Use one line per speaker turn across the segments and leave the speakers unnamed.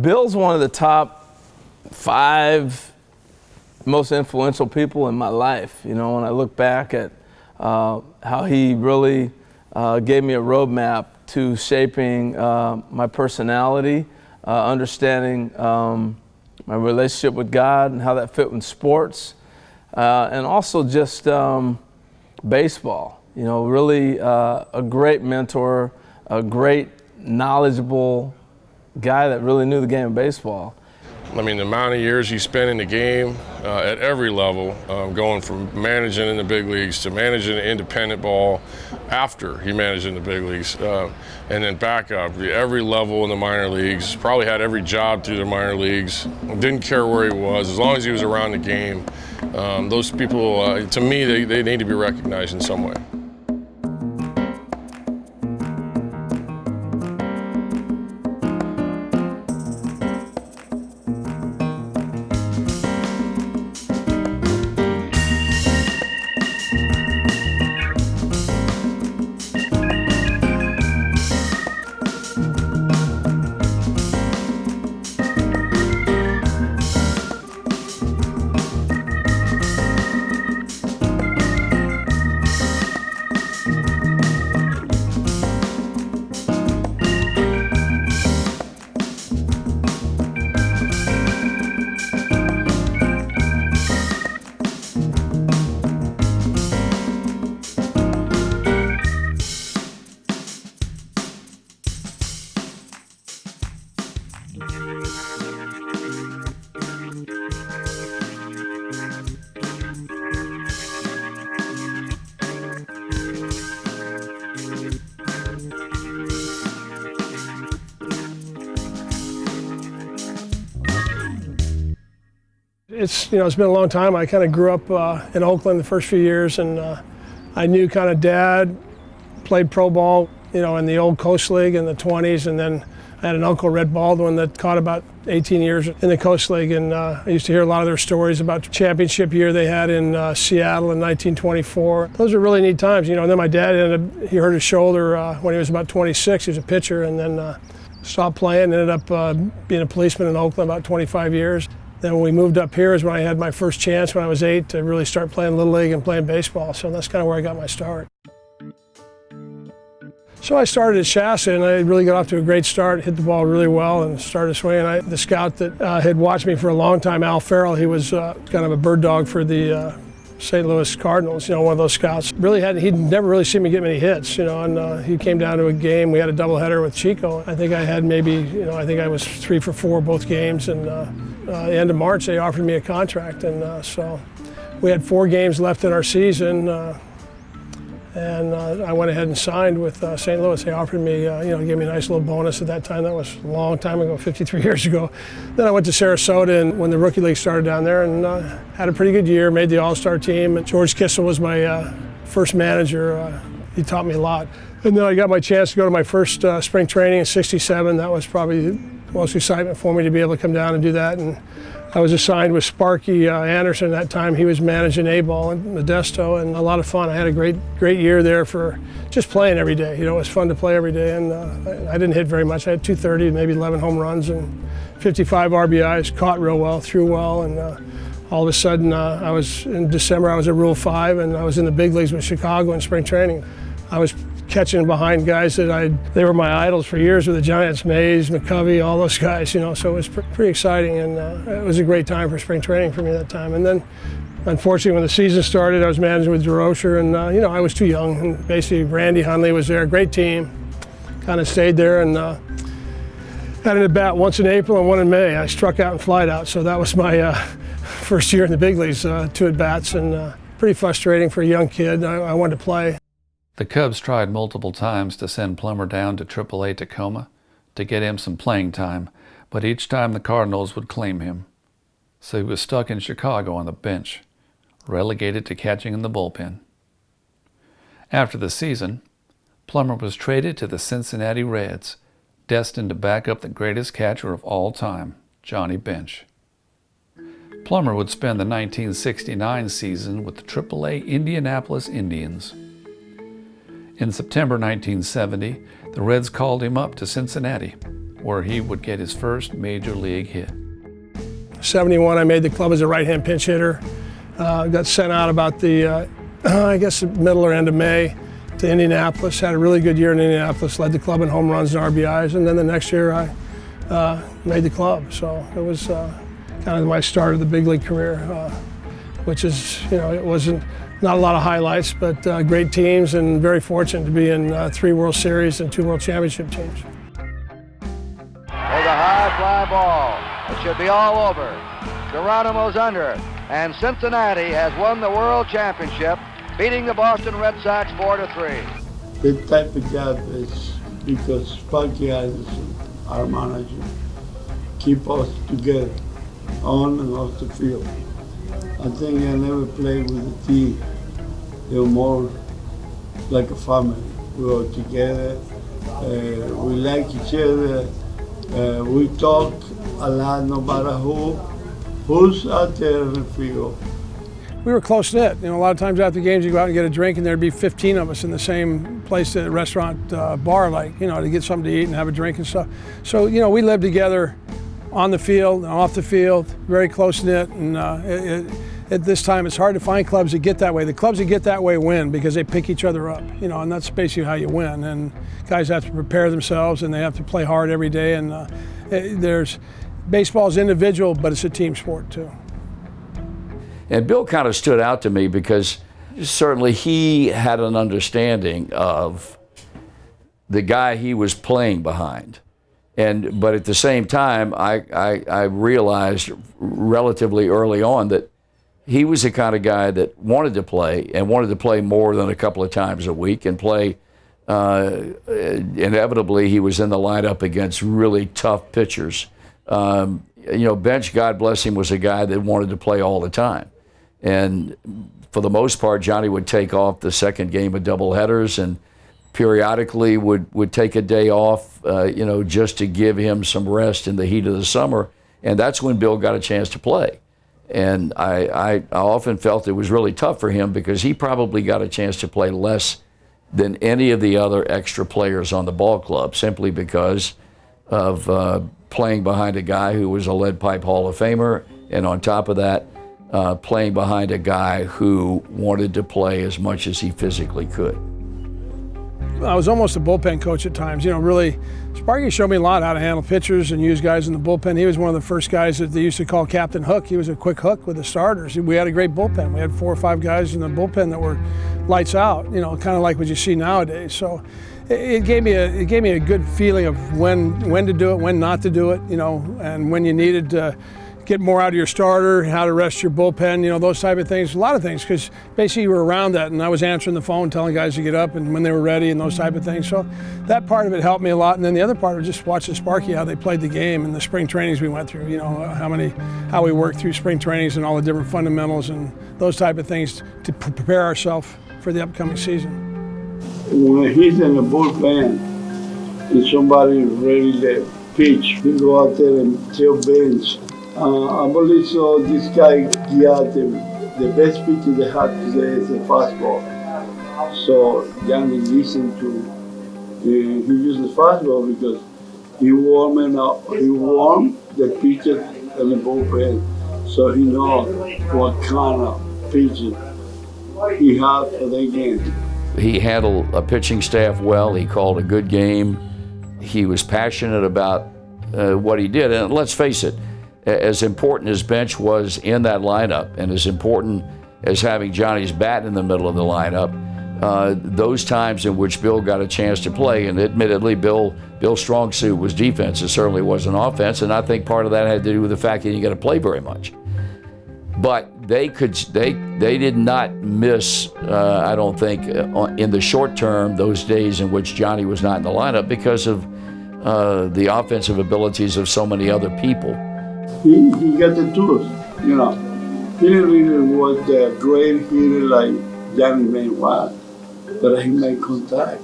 Bill's one of the top 5 most influential people in my life. You know, when I look back at how he really gave me a roadmap to shaping my personality, understanding my relationship with God and how that fit with sports, and also just baseball. You know, really a great mentor, a great knowledgeable guy that really knew the game of baseball.
I mean, the amount of years he spent in the game at every level, going from managing in the big leagues to managing independent ball after he managed in the big leagues, and then back up every level in the minor leagues, probably had every job through the minor leagues, didn't care where he was, as long as he was around the game. Those people, to me, they need to be recognized in some way.
It's been a long time. I kind of grew up in Oakland the first few years, and I knew kind of Dad played pro ball, in the old Coast League in the 20s, and then I had an uncle, Red Baldwin, that caught about 18 years in the Coast League, and I used to hear a lot of their stories about the championship year they had in Seattle in 1924. Those are really neat times, and then my dad he hurt his shoulder when he was about 26. He was a pitcher, and then stopped playing, ended up being a policeman in Oakland about 25 years. Then when we moved up here is when I had my first chance when I was 8 to really start playing Little League and playing baseball. So that's kind of where I got my start. So I started at Shasta, and I really got off to a great start, hit the ball really well and started swinging. The scout that had watched me for a long time, Al Farrell, he was kind of a bird dog for the St. Louis Cardinals, one of those scouts. He'd never really seen me get many hits, and he came down to a game. We had a doubleheader with Chico. I think I had I think I was 3 for 4 both games, and the end of March they offered me a contract, and so we had 4 games left in our season, and I went ahead and signed with St. Louis. They offered me, gave me a nice little bonus at that time. That was a long time ago, 53 years ago. Then I went to Sarasota and when the rookie league started down there, and had a pretty good year, made the All-Star team. And George Kissel was my first manager. He taught me a lot. And then I got my chance to go to my first spring training in '67. That was probably the most excitement for me to be able to come down and do that. And I was assigned with Sparky Anderson at that time. He was managing A-ball in Modesto, and a lot of fun. I had a great year there for just playing every day. It was fun to play every day, and I didn't hit very much. I had 230, maybe 11 home runs, and 55 RBIs, caught real well, threw well, and all of a sudden, in December, I was at Rule 5, and I was in the big leagues with Chicago in spring training. I was catching behind guys they were my idols for years with the Giants, Mays, McCovey, all those guys, so it was pretty exciting, and it was a great time for spring training for me at that time. And then, unfortunately, when the season started, I was managing with DeRocher, and I was too young, and basically Randy Hundley was there, great team, kind of stayed there, and had an at-bat once in April and one in May. I struck out and flied out, so that was my first year in the big leagues, 2 at-bats, and pretty frustrating for a young kid. I wanted to play.
The Cubs tried multiple times to send Plummer down to AAA Tacoma to get him some playing time, but each time the Cardinals would claim him. So he was stuck in Chicago on the bench, relegated to catching in the bullpen. After the season, Plummer was traded to the Cincinnati Reds, destined to back up the greatest catcher of all time, Johnny Bench. Plummer would spend the 1969 season with the AAA Indianapolis Indians. In September 1970, the Reds called him up to Cincinnati, where he would get his first major league hit.
71, I made the club as a right-hand pinch hitter. Got sent out about the, I guess, middle or end of May to Indianapolis. Had a really good year in Indianapolis, led the club in home runs and RBIs, and then the next year I made the club. So it was kind of my start of the big league career, which is, it wasn't not a lot of highlights, but great teams, and very fortunate to be in 3 World Series and 2 World Championship teams.
There's a high fly ball. It should be all over. Geronimo's under it, and Cincinnati has won the World Championship, beating the Boston Red Sox 4-3.
That type of job is because Sparky Anderson, our manager, keep us together on and off the field. I think I never played with a team. They were more like a family. We were together, we like each other, we talk a lot no matter who's out there in the field.
We were close-knit. A lot of times after games you go out and get a drink and there'd be 15 of us in the same place, at a restaurant bar, to get something to eat and have a drink and stuff. So, we lived together on the field and off the field, very close-knit, and at this time it's hard to find clubs that get that way. The clubs that get that way win because they pick each other up, and that's basically how you win. And guys have to prepare themselves and they have to play hard every day, and baseball's individual, but it's a team sport too.
And Bill kind of stood out to me because certainly he had an understanding of the guy he was playing behind. But at the same time, I realized relatively early on that he was the kind of guy that wanted to play, and wanted to play more than a couple of times a week, and play. Inevitably, he was in the lineup against really tough pitchers. Bench, God bless him, was a guy that wanted to play all the time. And for the most part, Johnny would take off the second game of doubleheaders, and periodically would take a day off, just to give him some rest in the heat of the summer. And that's when Bill got a chance to play. And I often felt it was really tough for him because he probably got a chance to play less than any of the other extra players on the ball club, simply because of playing behind a guy who was a lead pipe Hall of Famer, and on top of that, playing behind a guy who wanted to play as much as he physically could.
I was almost a bullpen coach at times. Really, Sparky showed me a lot how to handle pitchers and use guys in the bullpen. He was one of the first guys that they used to call Captain Hook. He was a quick hook with the starters. We had a great bullpen. We had 4 or 5 guys in the bullpen that were lights out, kind of like what you see nowadays. So it gave me a good feeling of when to do it, when not to do it, and when you needed to get more out of your starter, how to rest your bullpen, those type of things, a lot of things, because basically you were around that, and I was answering the phone, telling guys to get up and when they were ready and those type of things. So that part of it helped me a lot, and then the other part was just watching Sparky, how they played the game and the spring trainings we went through, how we worked through spring trainings and all the different fundamentals and those type of things to prepare ourselves for the upcoming season.
When he's in the bullpen and somebody ready to pitch, he go out there and tell bench. I believe so. This guy got the best pitch they had today is the fastball. So Johnny listened to he used the fastball because he warmed the pitcher in the bullpen, so he knows what kind of pitches he had for the game.
He handled a pitching staff well. He called a good game. He was passionate about what he did, and let's face it, as important as Bench was in that lineup, and as important as having Johnny's bat in the middle of the lineup, those times in which Bill got a chance to play, and admittedly Bill's strong suit was defense, it certainly wasn't offense, and I think part of that had to do with the fact that he didn't get to play very much. But they did not miss, I don't think, in the short term, those days in which Johnny was not in the lineup because of the offensive abilities of so many other people.
He got the tools, He really was a great hitter like Johnny May was, but he made contact.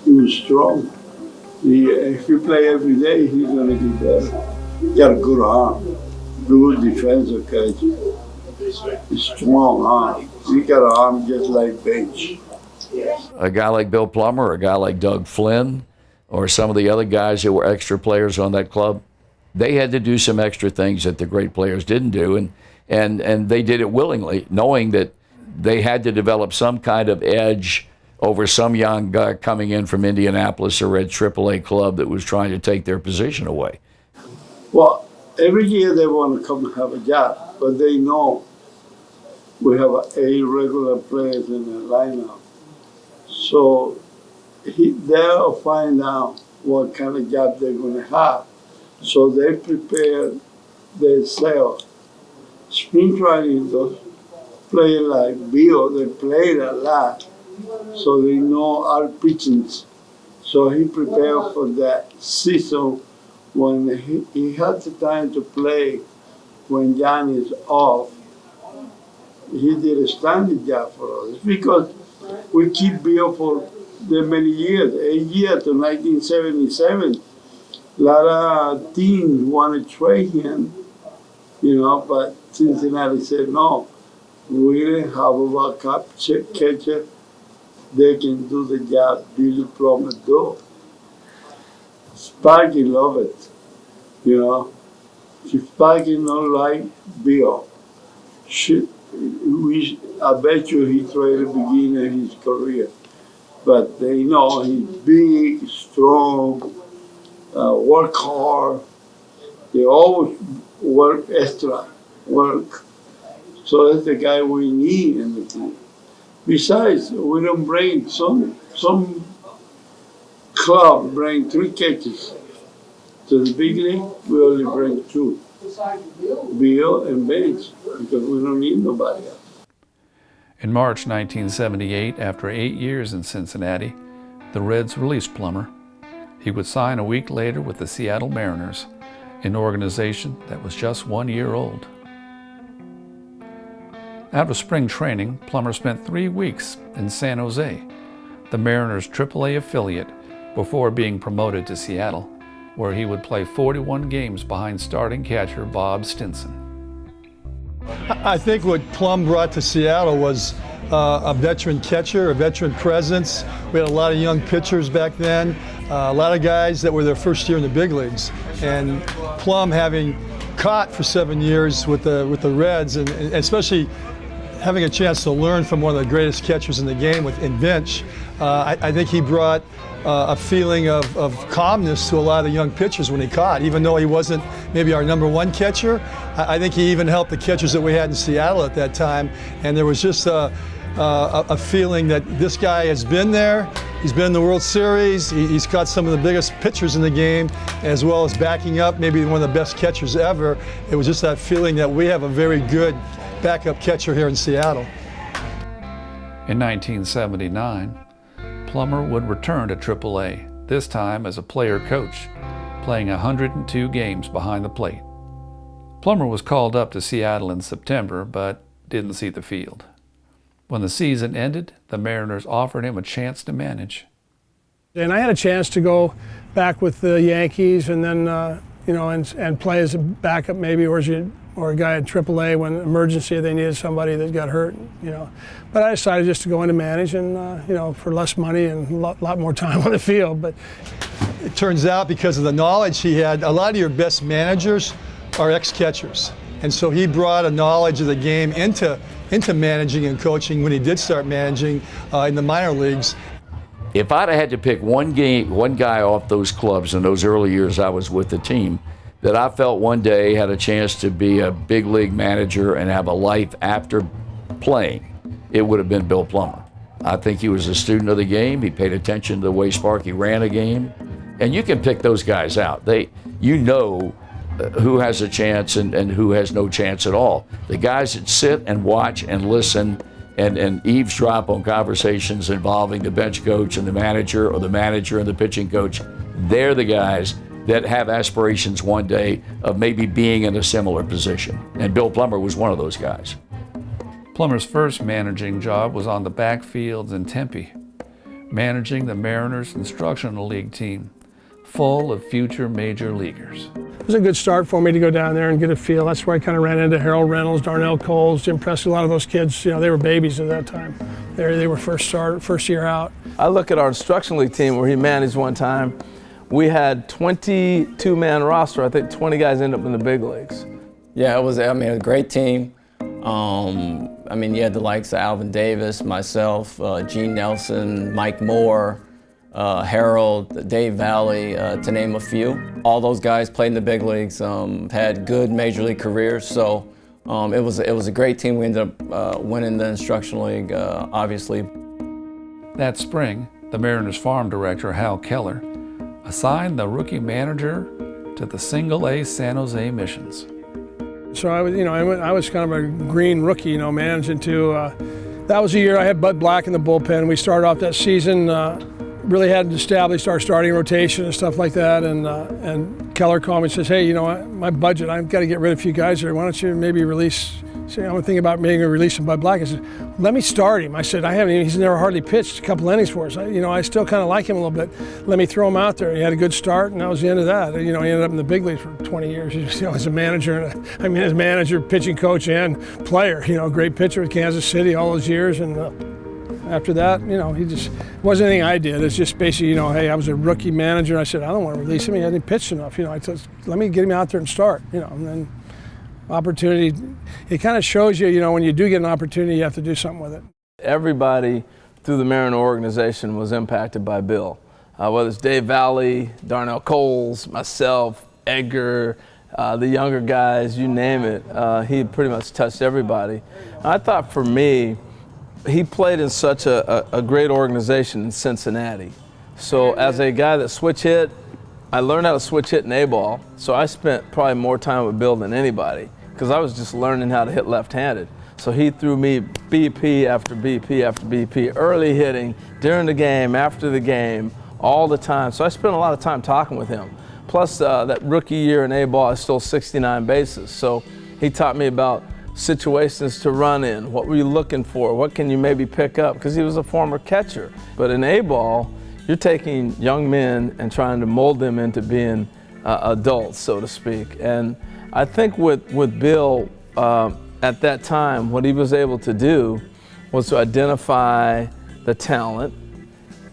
He was strong. If you play every day, he's going to get better. He got a good arm, good defensive catch. Strong arm. He got an arm just like Bench.
A guy like Bill Plummer, a guy like Doug Flynn, or some of the other guys that were extra players on that club, they had to do some extra things that the great players didn't do, and they did it willingly, knowing that they had to develop some kind of edge over some young guy coming in from Indianapolis or a AAA club that was trying to take their position away.
Well, every year they want to come and have a job, but they know we have 8 regular players in the lineup. So they'll find out what kind of job they're going to have. So they prepare themselves. Spring training, those players like Bill, they played a lot, so they know our pitchings. So he prepared for that season when he had the time to play when Johnny is off. He did a standing job for us because we keep Bill for that many years, 8 years to 1977. A lot of teams want to trade him, but Cincinnati said no. We didn't have a backup catcher. They can do the job Billy Plum do. Sparky love it, If Sparky not like Bill, I bet you he tried to begin his career. But they know he's big, strong, work hard. They always work extra, work. So that's the guy we need in the team. Besides, we don't bring, some club bring 3 catches. To the big league, we only bring 2. Bill and Bench, because we don't need nobody else.
In March 1978, after 8 years in Cincinnati, the Reds released Plummer. He would sign a week later with the Seattle Mariners, an organization that was just 1 year old. Out of spring training, Plummer spent 3 weeks in San Jose, the Mariners' AAA affiliate, before being promoted to Seattle, where he would play 41 games behind starting catcher Bob Stinson.
I think what Plum brought to Seattle was a veteran catcher, a veteran presence. We had a lot of young pitchers back then, a lot of guys that were their first year in the big leagues. And Plum, having caught for 7 years with the Reds, and especially having a chance to learn from one of the greatest catchers in the game in Bench, I think he brought a feeling of calmness to a lot of the young pitchers when he caught. Even though he wasn't maybe our #1 catcher, I think he even helped the catchers that we had in Seattle at that time. And there was just a feeling that this guy has been there. He's been in the World Series. He's caught some of the biggest pitchers in the game, as well as backing up maybe one of the best catchers ever. It was just that feeling that we have a very good backup catcher here in Seattle.
In 1979, Plummer would return to AAA, this time as a player-coach, playing 102 games behind the plate. Plummer was called up to Seattle in September, but didn't see the field. When the season ended, the Mariners offered him a chance to manage.
And I had a chance to go back with the Yankees and then, and play as a backup maybe, or a guy at AAA when emergency they needed somebody that got hurt, But I decided just to go in and manage and, for less money and a lot more time on the field. But
it turns out because of the knowledge he had, a lot of your best managers are ex-catchers. And so he brought a knowledge of the game into managing and coaching when he did start managing in the minor leagues.
If I'd have had to pick one guy off those clubs in those early years I was with the team that I felt one day had a chance to be a big league manager and have a life after playing, it would have been Bill Plummer. I think he was a student of the game. He paid attention to the way Sparky ran a game. And you can pick those guys out. Who has a chance and who has no chance at all. The guys that sit and watch and listen and eavesdrop on conversations involving the bench coach and the manager, or the manager and the pitching coach, they're the guys that have aspirations one day of maybe being in a similar position. And Bill Plummer was one of those guys.
Plummer's first managing job was on the backfields in Tempe, managing the Mariners Instructional League team, full of future major leaguers.
it was a good start for me to go down there and get a feel. That's where I kind of ran into Harold Reynolds, Darnell Coles, Jim Presley. A lot of those kids, they were babies at that time. They were first year out.
I look at our instructional league team where he managed one time, we had 22-man roster. I think 20 guys ended up in the big leagues.
Yeah, it was, I mean, a great team. I mean, you had the likes of Alvin Davis, myself, Gene Nelson, Mike Moore, Harold, Dave Valley, to name a few. All those guys played in the big leagues, had good major league careers, so it was a great team. We ended up winning the Instruction League, obviously.
That spring, the Mariners farm director, Hal Keller, assigned the rookie manager to the Single-A San Jose Missions.
So I was, I was kind of a green rookie, managing to. That was the year I had Bud Black in the bullpen. We started off that season, really hadn't established our starting rotation and stuff like that. And Keller called me and says, "Hey, my budget, I've got to get rid of a few guys here. Why don't you maybe release?" I'm thinking about maybe releasing Bud Black. I said, "Let me start him." I said, he's never hardly pitched a couple innings for us. I still kind of like him a little bit. Let me throw him out there. He had a good start, and that was the end of that. He ended up in the big leagues for 20 years. As a manager, as manager, pitching coach, and player. Great pitcher with Kansas City all those years, and after that, he just wasn't anything I did. It's just basically, hey, I was a rookie manager. And I said, I don't want to release him. He hasn't pitched enough. I said, let me get him out there and start. And then opportunity, it kind of shows you, when you do get an opportunity, you have to do something with it.
Everybody through the Mariner organization was impacted by Bill. Whether it's Dave Valley, Darnell Coles, myself, Edgar, the younger guys, you name it, he pretty much touched everybody. I thought for me, he played in such a great organization in Cincinnati. So as a guy that switch hit, I learned how to switch hit in A-ball, so I spent probably more time with Bill than anybody because I was just learning how to hit left-handed. So he threw me BP after BP after BP, early hitting, during the game, after the game, all the time. So I spent a lot of time talking with him. Plus that rookie year in A-ball, I stole 69 bases. So he taught me about situations to run in, what were you looking for, what can you maybe pick up, because he was a former catcher. But in A-ball, you're taking young men and trying to mold them into being adults, so to speak. And I think with Bill, at that time, what he was able to do was to identify the talent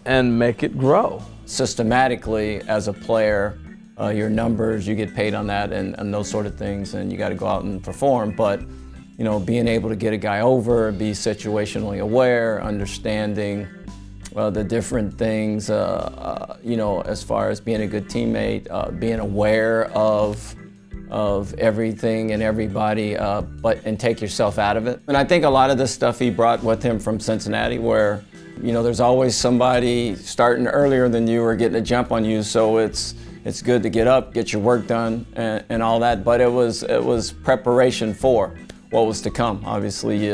and make it grow.
Systematically, as a player, your numbers, you get paid on that and those sort of things, and you got to go out and perform. But being able to get a guy over, be situationally aware, understanding the different things, as far as being a good teammate, being aware of everything and everybody, and take yourself out of it. And I think a lot of the stuff he brought with him from Cincinnati, where there's always somebody starting earlier than you or getting a jump on you, so it's good to get up, get your work done, and all that. But it was preparation for what was to come. Obviously,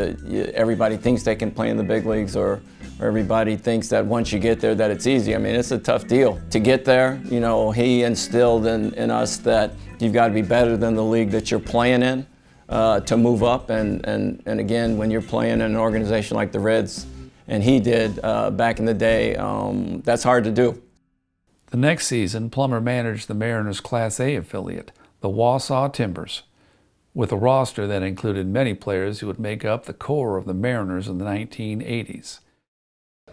everybody thinks they can play in the big leagues, or everybody thinks that once you get there that it's easy. I mean, it's a tough deal to get there. He instilled in us that you've got to be better than the league that you're playing in to move up. And again, when you're playing in an organization like the Reds, and he did back in the day, that's hard to do.
The next season, Plummer managed the Mariners' Class A affiliate, the Wausau Timbers, with a roster that included many players who would make up the core of the Mariners in the 1980s.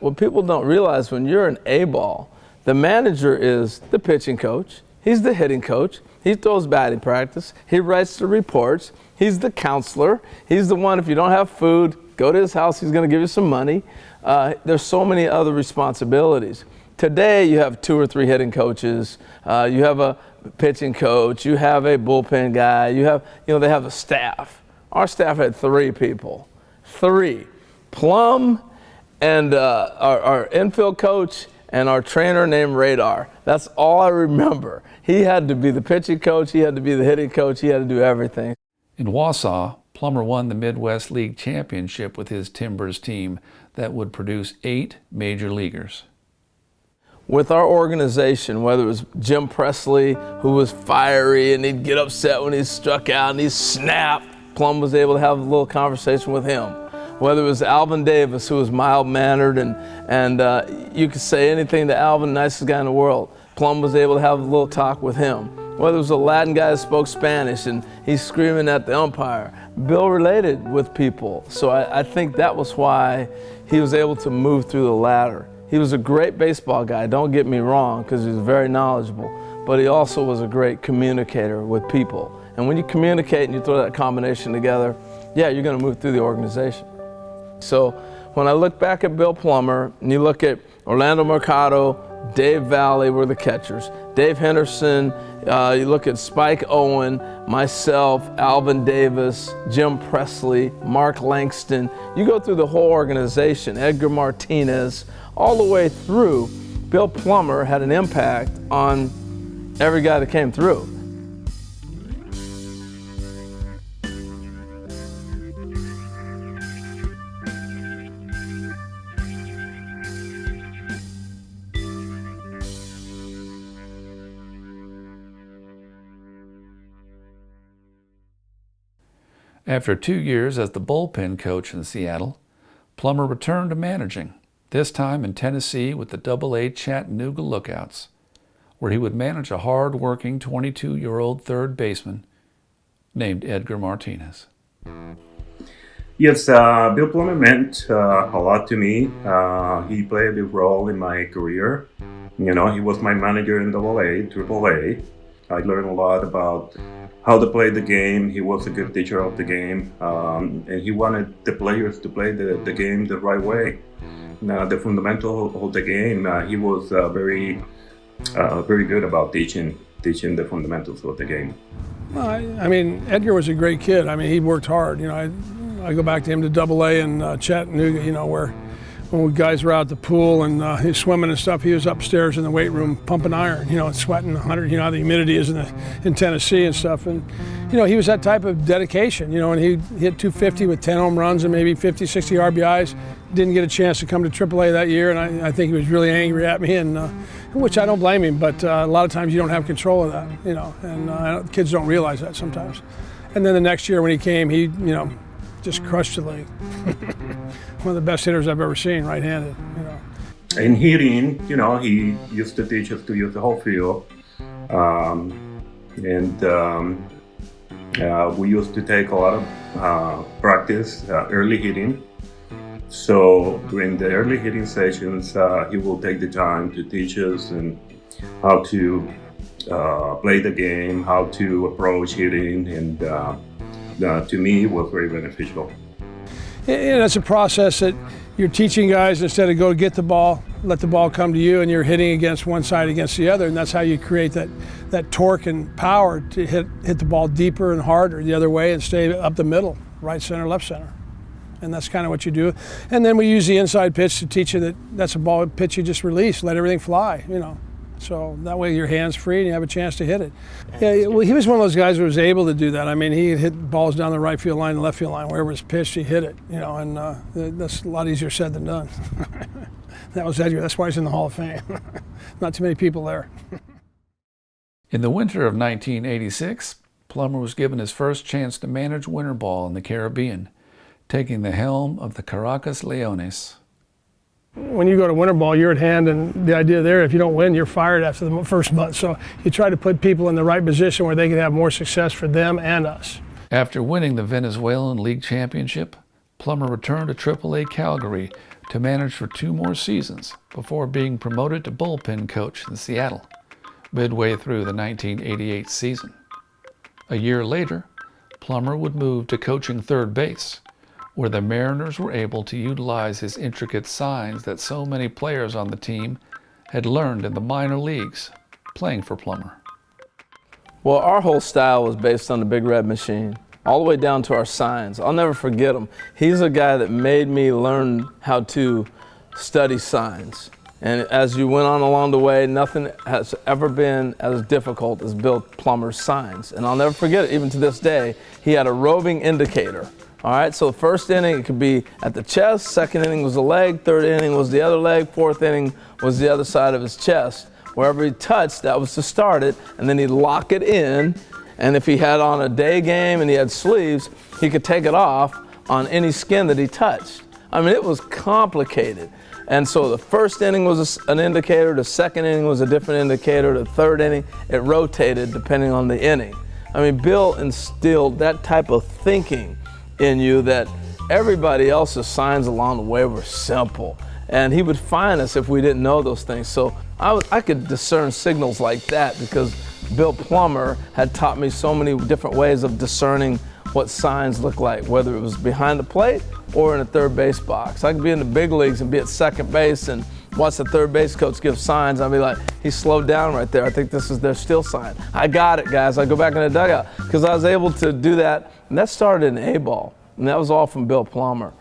What people don't realize, when you're in A-ball, the manager is the pitching coach, he's the hitting coach, he throws batting practice, he writes the reports, he's the counselor, he's the one, if you don't have food, go to his house, he's going to give you some money. There's so many other responsibilities. Today you have 2 or 3 hitting coaches, you have a pitching coach, you have a bullpen guy, they have a staff. Our staff had 3 people, 3. PLUM and our infield coach and our trainer named Radar. That's all I remember. He had to be the pitching coach, he had to be the hitting coach, he had to do everything.
In Wausau, Plummer won the Midwest League Championship with his Timbers team that would produce 8 major leaguers.
With our organization, whether it was Jim Presley, who was fiery and he'd get upset when he struck out and he'd snap, Plum was able to have a little conversation with him. Whether it was Alvin Davis, who was mild-mannered and you could say anything to Alvin, nicest guy in the world, Plum was able to have a little talk with him. Whether it was a Latin guy that spoke Spanish and he's screaming at the umpire, Bill related with people. So I think that was why he was able to move through the ladder. He was a great baseball guy, don't get me wrong, because he was very knowledgeable, but he also was a great communicator with people. And when you communicate and you throw that combination together, yeah, you're going to move through the organization. So when I look back at Bill Plummer, and you look at Orlando Mercado, Dave Valley were the catchers, Dave Henderson, you look at Spike Owen, myself, Alvin Davis, Jim Presley, Mark Langston. You go through the whole organization, Edgar Martinez, all the way through. Bill Plummer had an impact on every guy that came through.
After 2 years as the bullpen coach in Seattle, Plummer returned to managing, this time in Tennessee with the Double-A Chattanooga Lookouts, where he would manage a hard-working 22-year-old third baseman named Edgar Martinez.
Yes, Bill Plummer meant a lot to me. He played a big role in my career. You know, he was my manager in Double-A, Triple-A. I learned a lot about how to play the game. He was a good teacher of the game, and he wanted the players to play the game the right way. The fundamental of the game, he was very good about teaching the fundamentals of the game.
Well, I mean, Edgar was a great kid. I mean, he worked hard. You know, I go back to him to Double-A in Chattanooga, you know, where when guys were out at the pool and he's swimming and stuff, he was upstairs in the weight room pumping iron, you know, and sweating 100, you know how the humidity is in Tennessee and stuff. And, you know, he was that type of dedication, you know, and he hit 250 with 10 home runs and maybe 50, 60 RBIs. Didn't get a chance to come to AAA that year, and I think he was really angry at me, and which I don't blame him, but a lot of times you don't have control of that, you know, and kids don't realize that sometimes. And then the next year when he came, he, you know, just crushed the league. One of the best hitters I've ever seen, right-handed, you know.
In hitting, you know, he used to teach us to use the whole field. We used to take a lot of practice, early hitting. So during the early hitting sessions, he will take the time to teach us and how to play the game, how to approach hitting, and to me, it was very beneficial.
And it's a process that you're teaching guys instead of go get the ball, let the ball come to you, and you're hitting against one side against the other, and that's how you create that torque and power to hit the ball deeper and harder the other way and stay up the middle, right center, left center. And that's kind of what you do. And then we use the inside pitch to teach you that that's a ball pitch you just release, let everything fly, you know. So that way your hand's free and you have a chance to hit it. Yeah, well, he was one of those guys who was able to do that. I mean, he hit balls down the right field line and left field line. Wherever it's pitched, he hit it, you know, and that's a lot easier said than done. That was Edgar. That's why he's in the Hall of Fame. Not too many people there.
In the winter of 1986, Plummer was given his first chance to manage winter ball in the Caribbean, taking the helm of the Caracas Leones.
When you go to winter ball, you're at hand, and the idea there, if you don't win, you're fired after the first month. So you try to put people in the right position where they can have more success for them and us.
After winning the Venezuelan League Championship, Plummer returned to AAA Calgary to manage for 2 more seasons before being promoted to bullpen coach in Seattle, midway through the 1988 season. A year later, Plummer would move to coaching third base, where the Mariners were able to utilize his intricate signs that so many players on the team had learned in the minor leagues, playing for Plummer.
Well, our whole style was based on the Big Red Machine, all the way down to our signs. I'll never forget him. He's a guy that made me learn how to study signs. And as you went on along the way, nothing has ever been as difficult as Bill Plummer's signs. And I'll never forget it, even to this day, he had a roving indicator. All right, so the first inning, it could be at the chest, second inning was the leg, third inning was the other leg, fourth inning was the other side of his chest. Wherever he touched, that was to start it, and then he'd lock it in, and if he had on a day game and he had sleeves, he could take it off on any skin that he touched. I mean, it was complicated. And so the first inning was an indicator, the second inning was a different indicator, the third inning, it rotated depending on the inning. I mean, Bill instilled that type of thinking in you that everybody else's signs along the way were simple. And he would fine us if we didn't know those things. So I could discern signals like that because Bill Plummer had taught me so many different ways of discerning what signs look like, whether it was behind the plate or in a third base box. I could be in the big leagues and be at second base and watch the third base coach give signs. I'd be like, he slowed down right there. I think this is their still sign. I got it, guys. I go back in the dugout because I was able to do that. And that started in A-ball. And that was all from Bill Plummer.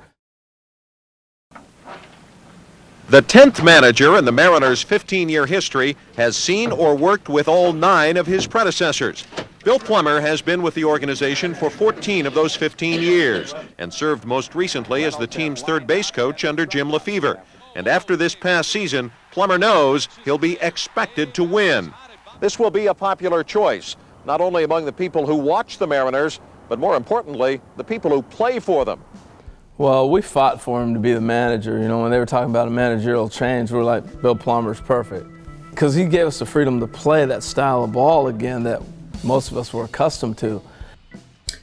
The 10th manager in the Mariners' 15-year history has seen or worked with all 9 of his predecessors. Bill Plummer has been with the organization for 14 of those 15 years and served most recently as the team's third base coach under Jim Lefevre. And after this past season, Plummer knows he'll be expected to win. This will be a popular choice, not only among the people who watch the Mariners, but more importantly, the people who play for them.
Well, we fought for him to be the manager. You know, when they were talking about a managerial change, we were like, Bill Plummer's perfect. Because he gave us the freedom to play that style of ball again that most of us were accustomed to.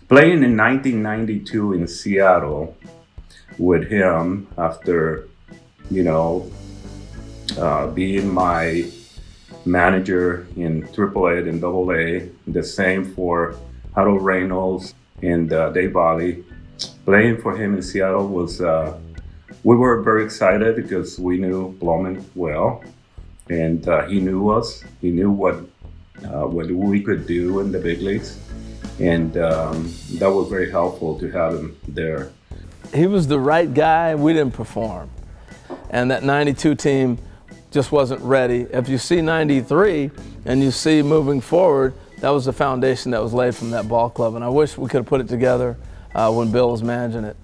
Playing in 1992 in Seattle with him after, being my manager in AAA and AA, the same for Harold Reynolds and Dave Valley. Playing for him in Seattle was, we were very excited because we knew Plummer well, and he knew us. He knew what we could do in the big leagues, and that was very helpful to have him there.
He was the right guy. We didn't perform, and that 92 team just wasn't ready. If you see 93 and you see moving forward, that was the foundation that was laid from that ball club, and I wish we could have put it together when Bill was managing it.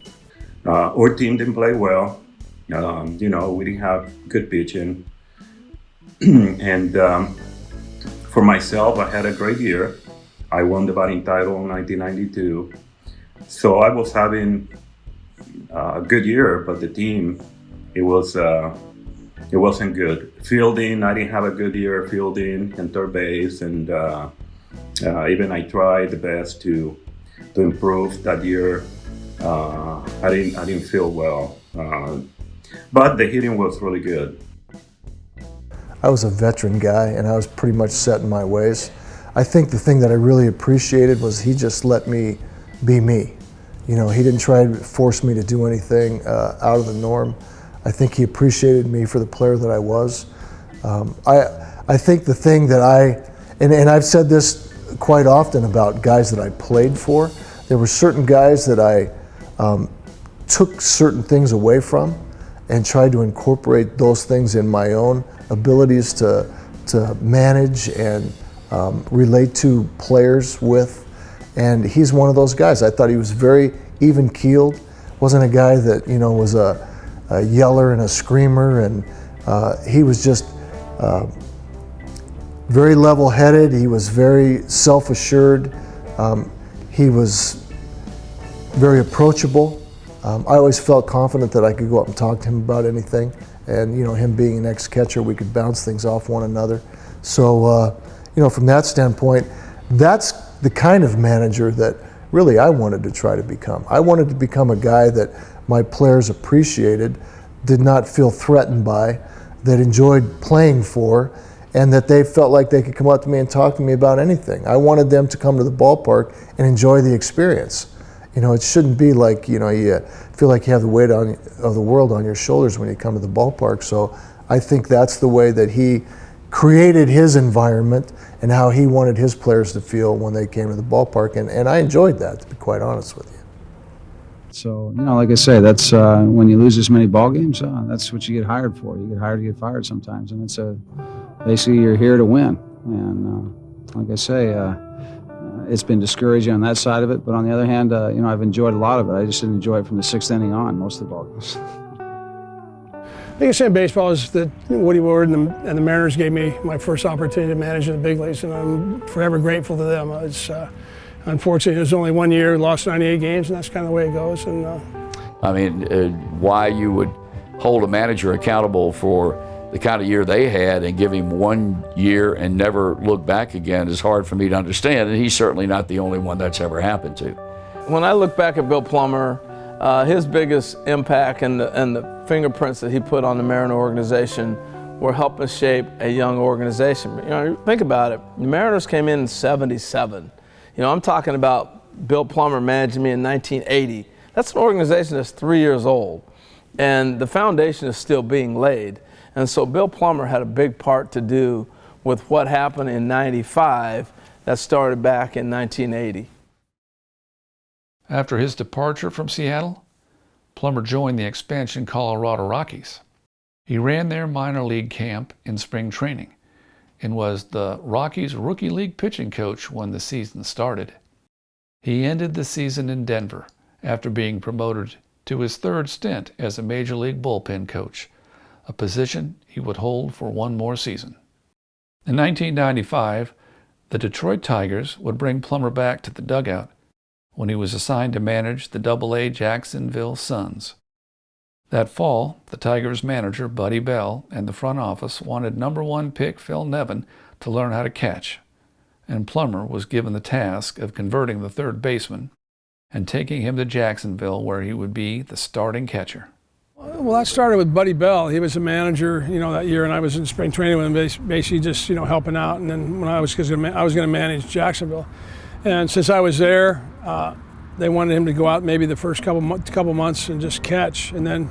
Our team didn't play well. We didn't have good pitching. And for myself, I had a great year. I won the batting title in 1992. So I was having a good year, but the team, it wasn't good. Fielding, I didn't have a good year fielding and third base, and even I tried the best to improve that year. I didn't feel well, but the hitting was really good.
I was a veteran guy, and I was pretty much set in my ways. I think the thing that I really appreciated was he just let me be me. He didn't try to force me to do anything out of the norm. I think he appreciated me for the player that I was. I think the thing that and I've said this quite often about guys that I played for, there were certain guys that I took certain things away from and tried to incorporate those things in my own abilities to manage and relate to players with. And he's one of those guys. I thought he was very even-keeled, wasn't a guy that was a yeller and a screamer, and he was just very level-headed. He was very self-assured. He was very approachable. I always felt confident that I could go up and talk to him about anything, and him being an ex-catcher, we could bounce things off one another. So from that standpoint, that's the kind of manager that really I wanted to try to become. I wanted to become a guy that my players appreciated, did not feel threatened by, that enjoyed playing for, and that they felt like they could come up to me and talk to me about anything. I wanted them to come to the ballpark and enjoy the experience. It shouldn't be like, you feel like you have the weight of the world on your shoulders when you come to the ballpark. So I think that's the way that he created his environment and how he wanted his players to feel when they came to the ballpark. And I enjoyed that, to be quite honest with you.
So, like I say, that's when you lose this many ball games, that's what you get hired for. You get hired to get fired sometimes. And it's basically you're here to win. And like I say, it's been discouraging on that side of it. But on the other hand, I've enjoyed a lot of it. I just didn't enjoy it from the 6th inning on most of the ball games.
The biggest thing in baseball is that Woody Ward and the Mariners gave me my first opportunity to manage in the big leagues, and I'm forever grateful to them. Unfortunately, it was only 1 year, lost 98 games, and that's kind of the way it goes. And
why you would hold a manager accountable for the kind of year they had and give him 1 year and never look back again is hard for me to understand, and he's certainly not the only one that's ever happened to.
When I look back at Bill Plummer, his biggest impact and the fingerprints that he put on the Mariner organization were helping shape a young organization. You know, think about it. The Mariners came in '77. You know, I'm talking about Bill Plummer managing me in 1980. That's an organization that's 3 years old, and the foundation is still being laid. And so Bill Plummer had a big part to do with what happened in '95 that started back in 1980.
After his departure from Seattle, Plummer joined the expansion Colorado Rockies. He ran their minor league camp in spring training and was the Rockies' rookie league pitching coach when the season started. He ended the season in Denver after being promoted to his third stint as a major league bullpen coach, a position he would hold for one more season. In 1995, the Detroit Tigers would bring Plummer back to the dugout when he was assigned to manage the AA Jacksonville Suns. That fall, the Tigers manager, Buddy Bell, and the front office wanted #1 pick Phil Nevin to learn how to catch, and Plummer was given the task of converting the third baseman and taking him to Jacksonville where he would be the starting catcher.
Well, that started with Buddy Bell. He was a manager, that year, and I was in spring training with him, basically just, helping out. And then when I was going to manage Jacksonville, and since I was there, they wanted him to go out maybe the first couple months and just catch, and then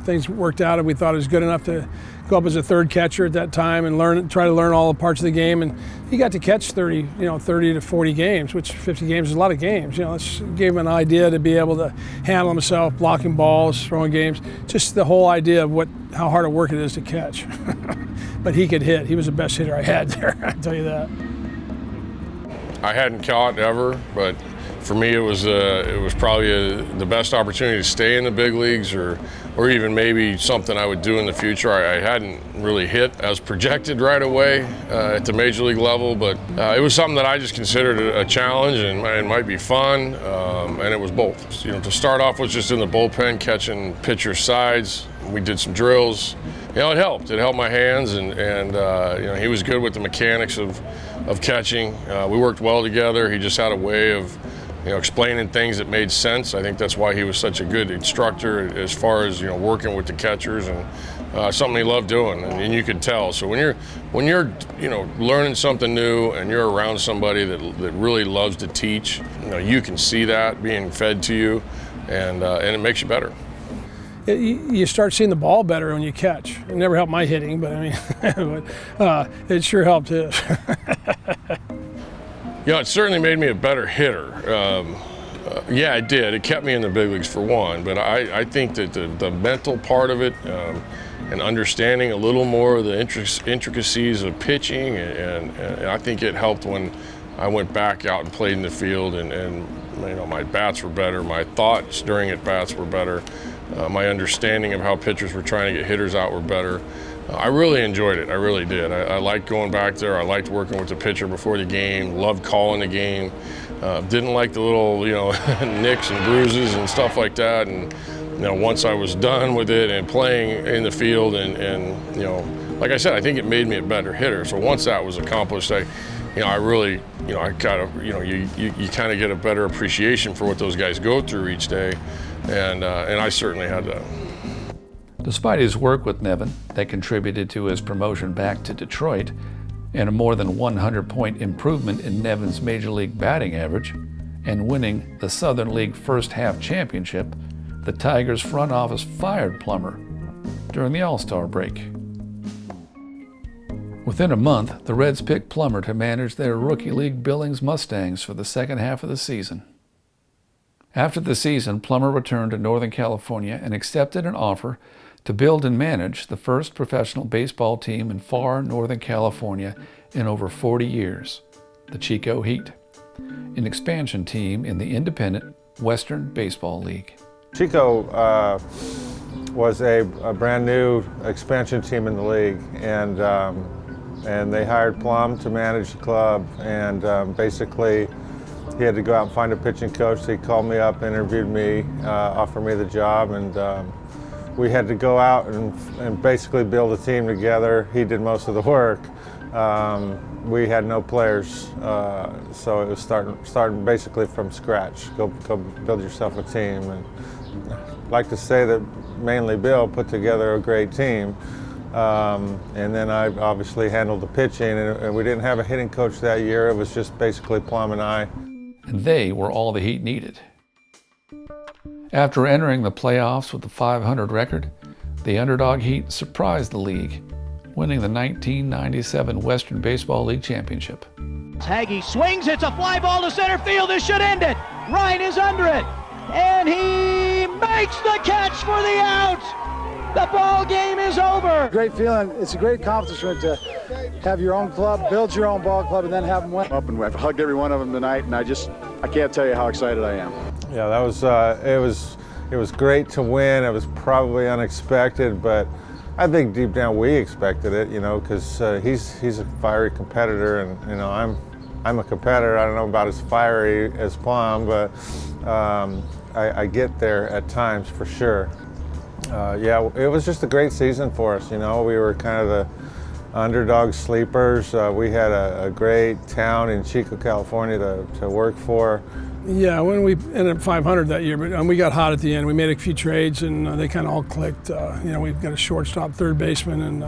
things worked out, and we thought it was good enough to go up as a third catcher at that time and try to learn all the parts of the game. And he got to catch 30 to 40 games, which 50 games is a lot of games. It gave him an idea to be able to handle himself, blocking balls, throwing games. Just the whole idea of how hard a work it is to catch. But he could hit. He was the best hitter I had there, I tell you that.
I hadn't caught ever, but for me, it was probably the best opportunity to stay in the big leagues, or even maybe something I would do in the future. I hadn't really hit as projected right away at the major league level, but it was something that I just considered a challenge and it might be fun, and it was both. To start off was just in the bullpen catching pitcher sides. We did some drills. It helped. It helped my hands, and he was good with the mechanics of catching. We worked well together. He just had a way of explaining things that made sense. I think that's why he was such a good instructor as far as working with the catchers, and something he loved doing, and you could tell. So when you're learning something new and you're around somebody that really loves to teach, you can see that being fed to you, and it makes you better.
You start seeing the ball better when you catch. It never helped my hitting, but it sure helped his.
It certainly made me a better hitter. Yeah, it did. It kept me in the big leagues for one, but I think that the mental part of it and understanding a little more of the intricacies of pitching, and I think it helped when I went back out and played in the field, and my bats were better, my thoughts during at-bats were better, my understanding of how pitchers were trying to get hitters out were better. I really enjoyed it. I really did. I liked going back there. I liked working with the pitcher before the game. Loved calling the game. Didn't like the little, nicks and bruises and stuff like that. And once I was done with it and playing in the field, and like I said, I think it made me a better hitter. So once that was accomplished, I really, I kind of, you kind of get a better appreciation for what those guys go through each day, and I certainly had that.
Despite his work with Nevin that contributed to his promotion back to Detroit and a more than 100-point improvement in Nevin's major league batting average and winning the Southern League first half championship, the Tigers front office fired Plummer during the All-Star break. Within a month, the Reds picked Plummer to manage their rookie league Billings Mustangs for the second half of the season. After the season, Plummer returned to Northern California and accepted an offer to build and manage the first professional baseball team in far Northern California in over 40 years, the Chico Heat, an expansion team in the independent Western Baseball League.
Chico was a brand new expansion team in the league, and they hired PLUM to manage the club, and basically he had to go out and find a pitching coach. So he called me up, interviewed me, offered me the job, and we had to go out and basically build a team together. He did most of the work, we had no players, so it was starting basically from scratch. Go build yourself a team. And I'd like to say that mainly Bill put together a great team. And then I obviously handled the pitching, and we didn't have a hitting coach that year. It was just basically Plum and I.
And they were all the Heat needed. After entering the playoffs with a .500 record, the underdog Heat surprised the league, winning the 1997 Western Baseball League Championship.
Hagee swings, it's a fly ball to center field, this should end it. Ryan is under it, and he makes the catch for the out. The ball game is over.
Great feeling. It's a great accomplishment to have your own club, build your own ball club, and then have them win.
Up and I've hugged every one of them tonight, and I can't tell you how excited I am.
Yeah, that was it was great to win. It was probably unexpected, but I think deep down we expected it, because he's a fiery competitor, and I'm a competitor. I don't know about as fiery as Plum, but I get there at times for sure. Yeah, it was just a great season for us. We were kind of the underdog sleepers. We had a great town in Chico, California to work for.
Yeah, when we ended up 500 that year, but we got hot at the end. We made a few trades, and they kind of all clicked. We've got a shortstop, third baseman,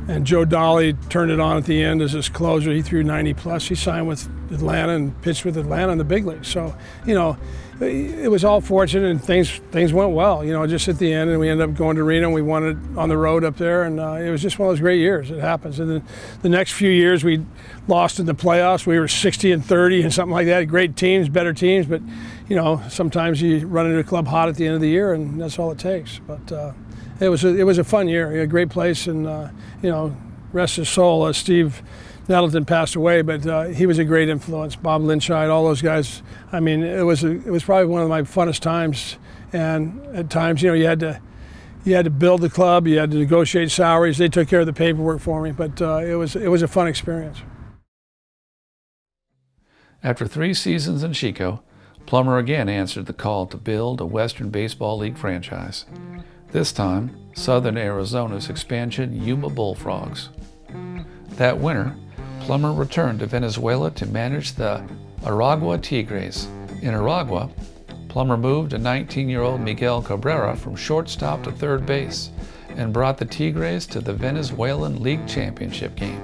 and Joe Dolly turned it on at the end as his closer. He threw 90 plus. He signed with Atlanta and pitched with Atlanta in the big leagues. So, it was all fortunate, and things went well. Just at the end, and we ended up going to Reno. And we won it on the road up there, and it was just one of those great years. It happens. And then the next few years, we lost in the playoffs. We were 60-30 and something like that. Great teams, better teams, but sometimes you run into a club hot at the end of the year, and that's all it takes. But it was a fun year. A great place, and rest his soul. Steve Nettleton passed away, but he was a great influence. Bob Lynchide, all those guys. I mean, it was probably one of my funnest times. And at times, you had to build the club, you had to negotiate salaries. They took care of the paperwork for me, but it was a fun experience.
After 3 seasons in Chico, Plummer again answered the call to build a Western Baseball League franchise. This time, Southern Arizona's expansion Yuma Bullfrogs. That winter, Plummer returned to Venezuela to manage the Aragua Tigres. In Aragua, Plummer moved a 19-year-old Miguel Cabrera from shortstop to third base and brought the Tigres to the Venezuelan League Championship game.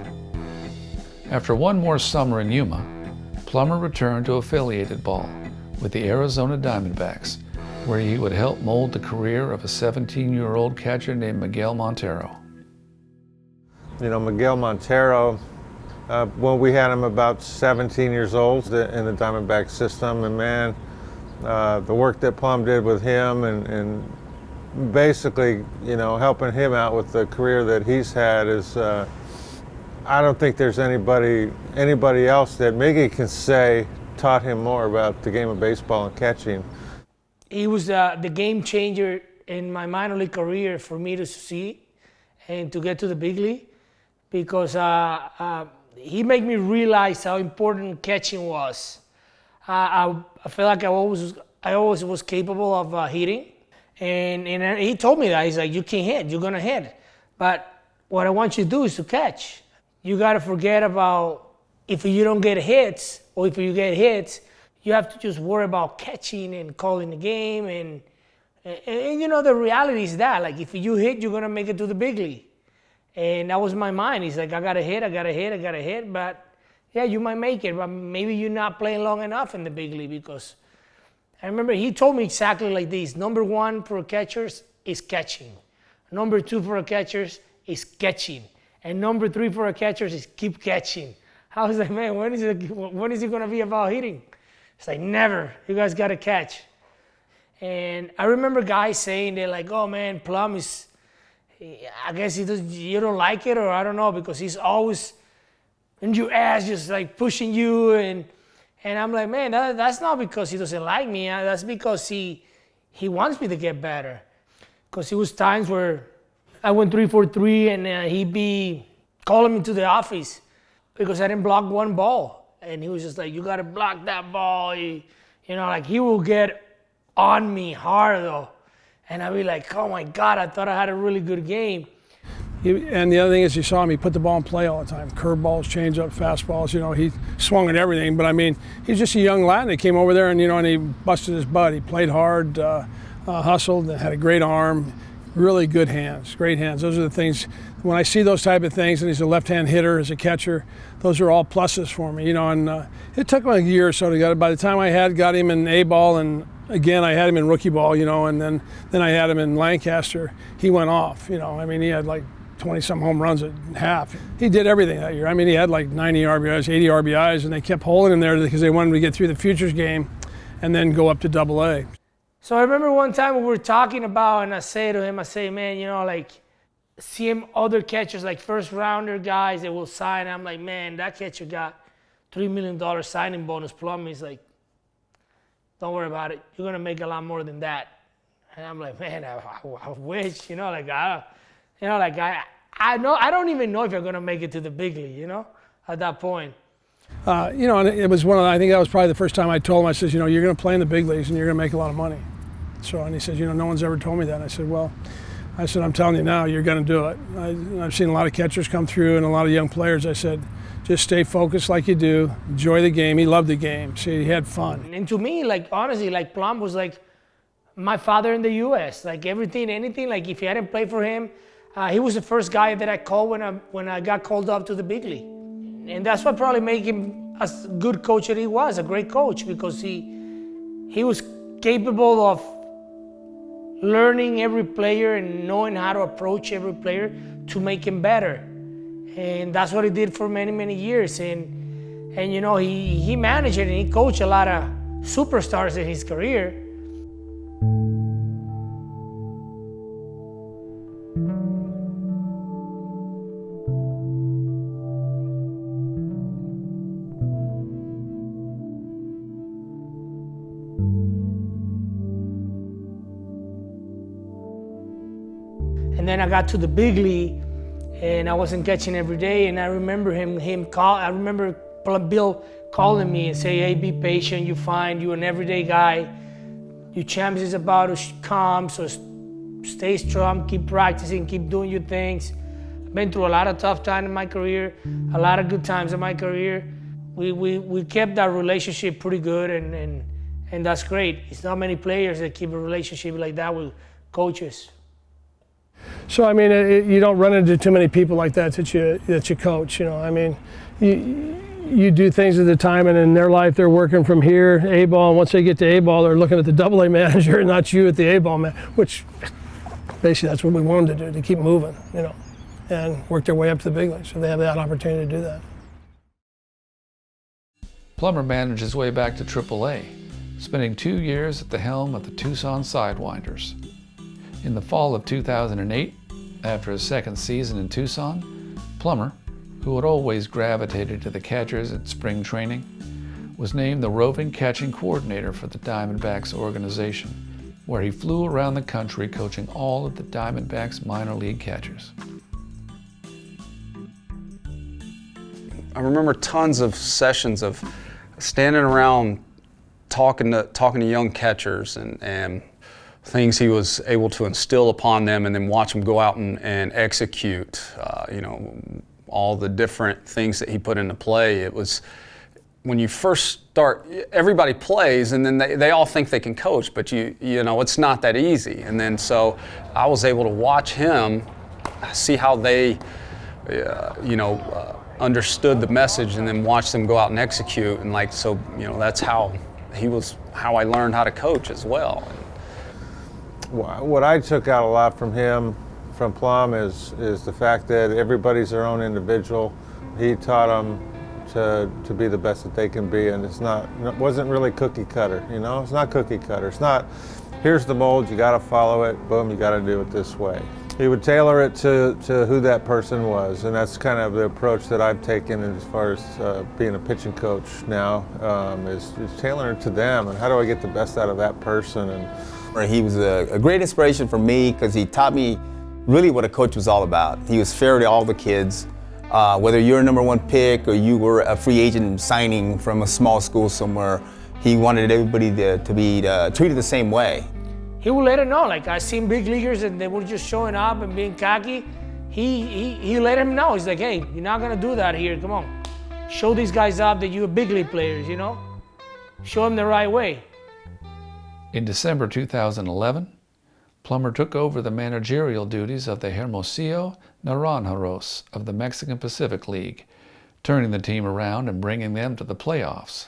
After one more summer in Yuma, Plummer returned to affiliated ball with the Arizona Diamondbacks, where he would help mold the career of a 17-year-old catcher named Miguel Montero.
Miguel Montero, when we had him about 17 years old in the Diamondback system, and man, the work that Plum did with him and basically, helping him out with the career that he's had is, I don't think there's anybody else that Miggy can say taught him more about the game of baseball and catching.
He was the game changer in my minor league career for me to succeed and to get to the big league, because he made me realize how important catching was. I feel like I always was capable of hitting, and he told me that. He's like, you can hit, you're gonna hit, but what I want you to do is to catch. You gotta forget about if you don't get hits, or if you get hits, you have to just worry about catching and calling the game, and the reality is that, like, if you hit, you're gonna make it to the big league. And that was my mind. He's like, I gotta hit, but yeah, you might make it, but maybe you're not playing long enough in the big league. Because I remember he told me exactly like this: number 1 for catchers is catching, number 2 for catchers is catching, and number 3 for catchers is keep catching. I was like, man, when is it gonna be about hitting? It's like, never. You guys gotta catch. And I remember guys saying, they're like, oh man, Plum is, I guess you don't like it, or I don't know, because he's always in your ass, just like pushing you, and I'm like, man, that's not because he doesn't like me. That's because he wants me to get better. Because it was times where I went 3 for 3, and he'd be calling me to the office because I didn't block one ball, and he was just like, you gotta block that ball. Like he will get on me hard though. And I'd be like, oh my God, I thought I had a really good game.
And the other thing is, you saw him, he put the ball in play all the time. Curveballs, changeup, fastballs, you know, he swung at everything. But I mean, he's just a young lad, and he came over there and, you know, and he busted his butt. He played hard, hustled, and had a great arm, really good hands, great hands. Those are the things, when I see those type of things, and he's a left-hand hitter as a catcher, those are all pluses for me, you know. And it took me a year or so to get it. By the time I got him in A-ball, and again, I had him in rookie ball, you know, and then I had him in Lancaster, he went off, you know. I mean, he had like 20-some home runs at half. He did everything that year. I mean, he had like 90 RBIs, 80 RBIs, and they kept holding him there because they wanted him to get through the Futures game and then go up to Double-A.
So I remember one time we were talking about, and I say to him, I say, man, you know, like, seeing other catchers, like first-rounder guys that will sign, I'm like, man, that catcher got $3 million signing bonus. PLUM is like, don't worry about it. You're going to make a lot more than that. And I'm like, man, I wish, you know, like, I don't even know if you're going to make it to the big league, you know, at that point.
You know, and it was I think that was probably the first time I told him, I said, you know, you're going to play in the big leagues and you're going to make a lot of money. So, and he said, you know, no one's ever told me that. And I said, well, I'm telling you now, you're going to do it. I've seen a lot of catchers come through and a lot of young players. I said, just stay focused like you do, enjoy the game. He loved the game. See, he had fun.
And to me, like, honestly, like, PLUM was like my father in the U.S. Like, everything, anything, like, if he hadn't played for him, he was the first guy that I called when I got called up to the big league. And that's what probably made him a good coach that he was, a great coach, because he was capable of learning every player and knowing how to approach every player to make him better. And that's what he did for many, many years. And you know, he managed it and he coached a lot of superstars in his career. And then I got to the big league, and I wasn't catching every day. And I remember I remember Bill calling me and say, "Hey, be patient. You're fine. You're an everyday guy. Your champs is about to come. So stay strong. Keep practicing. Keep doing your things." I've been through a lot of tough times in my career, a lot of good times in my career. We kept that relationship pretty good, and that's great. It's not many players that keep a relationship like that with coaches.
So I mean, you don't run into too many people like that you coach. You know, I mean, you do things at the time, and in their life they're working from here A-ball, and once they get to A-ball, they're looking at the Double-A manager, and not you at the A-ball man. Which basically that's what we want them to do, to keep moving, you know, and work their way up to the big leagues. So they have that opportunity to do that.
Plummer managed his way back to Triple-A, spending 2 years at the helm of the Tucson Sidewinders. In the fall of 2008, after his second season in Tucson, Plummer, who had always gravitated to the catchers at spring training, was named the roving catching coordinator for the Diamondbacks organization, where he flew around the country coaching all of the Diamondbacks minor league catchers.
I remember tons of sessions of standing around talking to young catchers and things he was able to instill upon them, and then watch them go out and execute, you know, all the different things that he put into play. It was, when you first start, everybody plays, and then they all think they can coach, but you know, it's not that easy. And then so I was able to watch him, see how they, you know, understood the message, and then watch them go out and execute. And like, so, you know, that's how I learned how to coach as well.
What I took out a lot from him, from PLUM, is the fact that everybody's their own individual. He taught them to be the best that they can be, and it wasn't really cookie cutter, you know? It's not cookie cutter. It's not, here's the mold, you gotta follow it, boom, you gotta do it this way. He would tailor it to who that person was, and that's kind of the approach that I've taken as far as being a pitching coach now, is tailoring it to them, and how do I get the best out of that person. And
he was a great inspiration for me because he taught me really what a coach was all about. He was fair to all the kids, whether you're a #1 pick or you were a free agent signing from a small school somewhere. He wanted everybody to be treated the same way.
He would let it know, like, I seen big leaguers and they were just showing up and being cocky. he let him know. He's like, hey, you're not gonna do that here, come on. Show these guys up that you're big league players, you know? Show them the right way.
In December 2011, Plummer took over the managerial duties of the Hermosillo Naranjeros of the Mexican Pacific League, turning the team around and bringing them to the playoffs.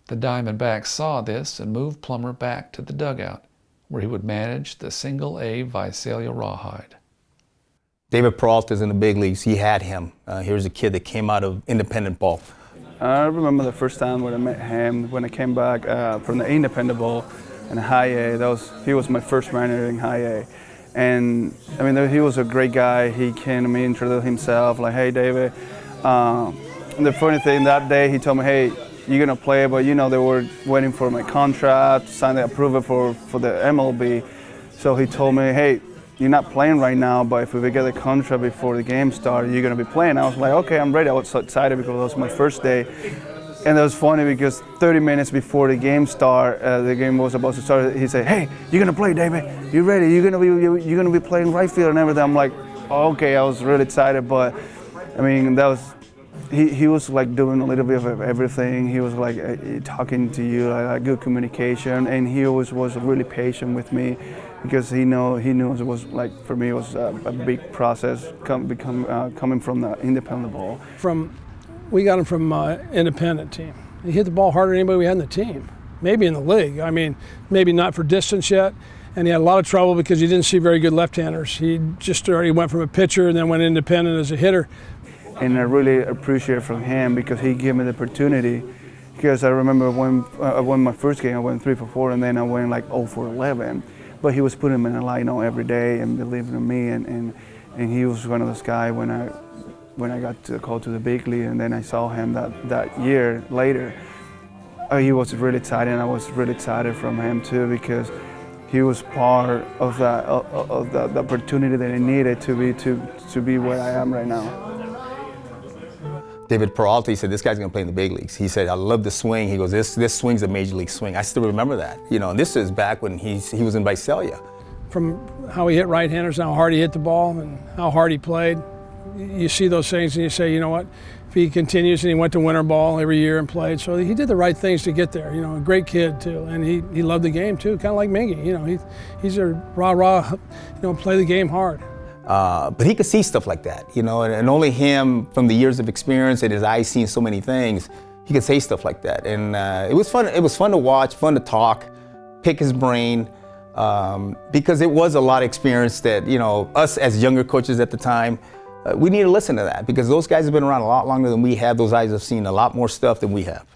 The Diamondbacks saw this and moved Plummer back to the dugout, where he would manage the Single-A Visalia Rawhide.
David Peralta's in the big leagues. He had him. Here's a kid that came out of independent ball.
I remember the first time when I met him, when I came back from the independent ball in high A. He was my first manager in high A. And I mean, he was a great guy. He came to me, introduced himself, like, hey, David. And the funny thing, that day he told me, hey, you're gonna play, but you know, they were waiting for my contract, sign the approval for the MLB. So he told me, hey, you're not playing right now, but if we get the contract before the game started, you're gonna be playing. I was like, okay, I'm ready. I was so excited because it was my first day. And it was funny because 30 minutes before the game the game was about to start, he said, hey, you're gonna play, David. You ready? You're gonna be playing right field and everything. I'm like, oh, okay, I was really excited, but I mean, he was like doing a little bit of everything. He was like talking to you, like good communication, and he always was really patient with me because he knew it was like, for me, it was a big process coming from the independent ball.
We got him from independent team. He hit the ball harder than anybody we had in the team, maybe in the league. I mean, maybe not for distance yet. And he had a lot of trouble because he didn't see very good left-handers. He went from a pitcher and then went independent as a hitter.
And I really appreciate it from him because he gave me the opportunity. Because I remember when I won my first game, I went 3 for 4, and then I went like 0 for 11. But he was putting me in the lineup every day and believing in me. And he was one of those guys when I got to call to the big league, and then I saw him that year later. He was really excited, and I was really excited from him too because he was part of the opportunity that I needed to be where I am right now.
David Peralta, he said, this guy's gonna play in the big leagues. He said, I love the swing. He goes, this swing's a major league swing. I still remember that. You know, and this is back when he was in Visalia.
From how he hit right-handers and how hard he hit the ball and how hard he played, you see those things and you say, you know what, if he continues, and he went to winter ball every year and played, so he did the right things to get there. You know, a great kid too, and he loved the game too, kind of like Mingy. You know, he's a rah-rah, you know, play the game hard.
But he could see stuff like that, you know, and only him, from the years of experience and his eyes seeing so many things, he could say stuff like that. And it was fun. It was fun to watch, fun to talk, pick his brain, because it was a lot of experience that, you know, us as younger coaches at the time, we need to listen to that because those guys have been around a lot longer than we have. Those guys have seen a lot more stuff than we have.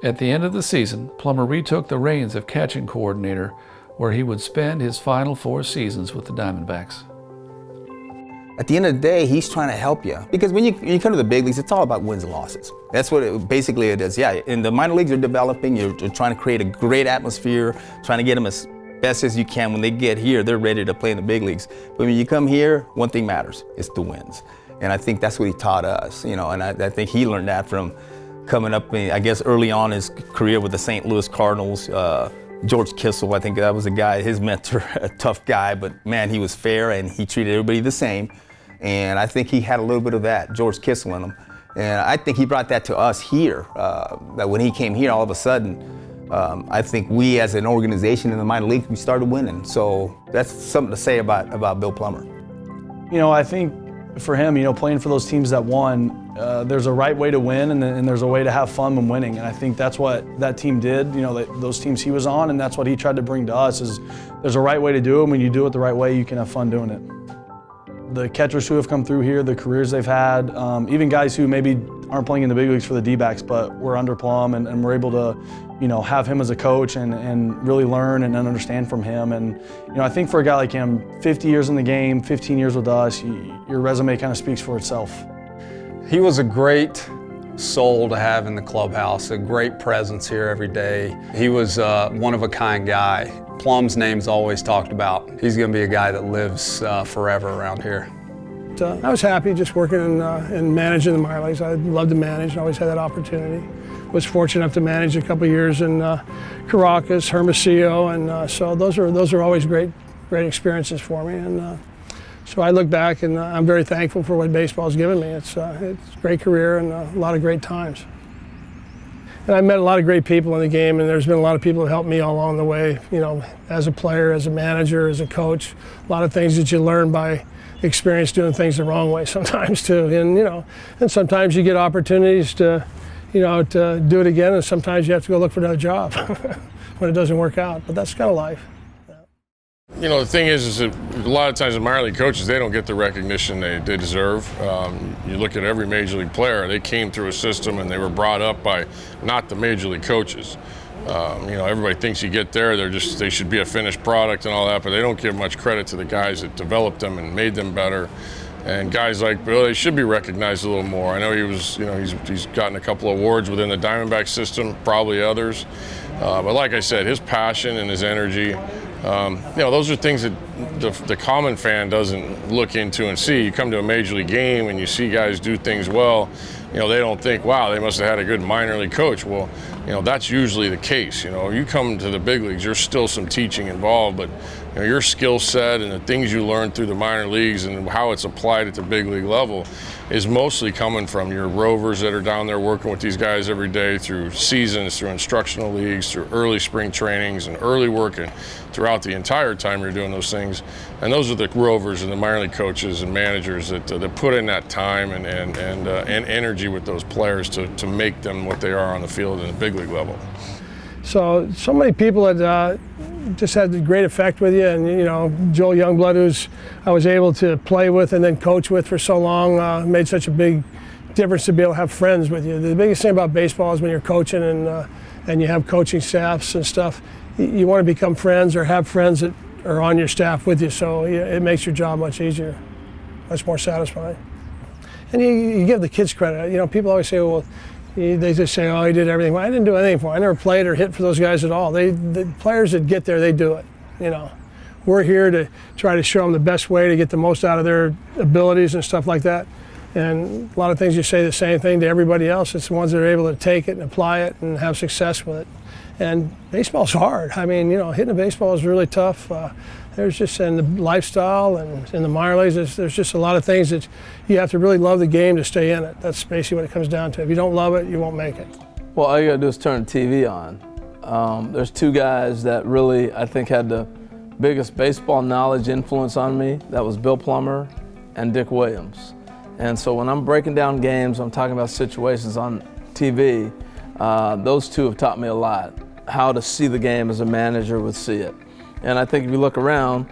At the end of the season, Plummer retook the reins of catching coordinator, where he would spend his final 4 seasons with the Diamondbacks.
At the end of the day, he's trying to help you. Because when you come to the big leagues, it's all about wins and losses. That's what basically it is. Yeah, in the minor leagues, you're developing, you're trying to create a great atmosphere, trying to get them as best as you can. When they get here, they're ready to play in the big leagues. But when you come here, one thing matters, it's the wins. And I think that's what he taught us, you know, and I think he learned that from coming up, I guess, early on in his career with the St. Louis Cardinals. George Kissel, I think that was a guy, his mentor, a tough guy, but man, he was fair and he treated everybody the same. And I think he had a little bit of that, George Kissel in him. And I think he brought that to us here, that when he came here, all of a sudden, I think we as an organization in the minor league, we started winning. So that's something to say about Bill Plummer.
You know, I think for him, you know, playing for those teams that won, there's a right way to win and there's a way to have fun when winning. And I think that's what that team did, you know, those teams he was on, and that's what he tried to bring to us is there's a right way to do it. When you do it the right way, you can have fun doing it. The catchers who have come through here, the careers they've had, even guys who maybe aren't playing in the big leagues for the D-backs, but we're under Plum and we're able to, you know, have him as a coach and really learn and understand from him. And, you know, I think for a guy like him, 50 years in the game, 15 years with us, your resume kind of speaks for itself.
He was a great soul to have in the clubhouse, a great presence here every day. He was a one-of-a-kind guy. Plum's name's always talked about. He's going to be a guy that lives forever around here.
I was happy just working and managing the minor leagues. I loved to manage and always had that opportunity. Was fortunate enough to manage a couple of years in Caracas, Hermosillo, and so those are always great experiences for me. And So I look back and I'm very thankful for what baseball's given me. It's a great career and a lot of great times. And I met a lot of great people in the game, and there's been a lot of people who helped me all along the way, you know, as a player, as a manager, as a coach. A lot of things that you learn by experience doing things the wrong way sometimes too. And, you know, and sometimes you get opportunities to, you know, to do it again, and sometimes you have to go look for another job when it doesn't work out. But that's kind of life.
You know, the thing is that a lot of times the minor league coaches, they don't get the recognition they deserve. You look at every major league player, they came through a system and they were brought up by not the major league coaches. You know, everybody thinks you get there, they should be a finished product and all that, but they don't give much credit to the guys that developed them and made them better. And guys like Bill, they should be recognized a little more. I know he was, you know, he's gotten a couple of awards within the Diamondback system, probably others. But like I said, his passion and his energy, you know, those are things that the common fan doesn't look into and see. You come to a major league game and you see guys do things well, you know, they don't think, wow, they must have had a good minor league coach. Well, you know, that's usually the case. You know, you come to the big leagues, there's still some teaching involved, but you know, your skill set and the things you learn through the minor leagues and how it's applied at the big league level is mostly coming from your rovers that are down there working with these guys every day through seasons, through instructional leagues, through early spring trainings and early work and throughout the entire time you're doing those things. And those are the rovers and the minor league coaches and managers that put in that time and energy with those players to make them what they are on the field in the big league level.
So many people had just had a great effect with you, and you know, Joel Youngblood, who's I was able to play with and then coach with for so long, made such a big difference to be able to have friends with you. The biggest thing about baseball is when you're coaching and you have coaching staffs and stuff, you want to become friends or have friends that are on your staff with you, so it makes your job much easier, much more satisfying. And you give the kids credit. You know, people always say, well, they just say, oh, he did everything. Well, I didn't do anything for him. I never played or hit for those guys at all. The players that get there, they do it. You know, we're here to try to show them the best way to get the most out of their abilities and stuff like that. And a lot of things you say the same thing to everybody else. It's the ones that are able to take it and apply it and have success with it. And baseball's hard. I mean, you know, hitting a baseball is really tough. There's just, in the lifestyle and in the minor leagues, there's just a lot of things that you have to really love the game to stay in it. That's basically what it comes down to. If you don't love it, you won't make it.
Well, all you gotta do is turn the TV on. There's two guys that really, I think, had the biggest baseball knowledge influence on me. That was Bill Plummer and Dick Williams. And so when I'm breaking down games, I'm talking about situations on TV, those two have taught me a lot, how to see the game as a manager would see it. And I think if you look around,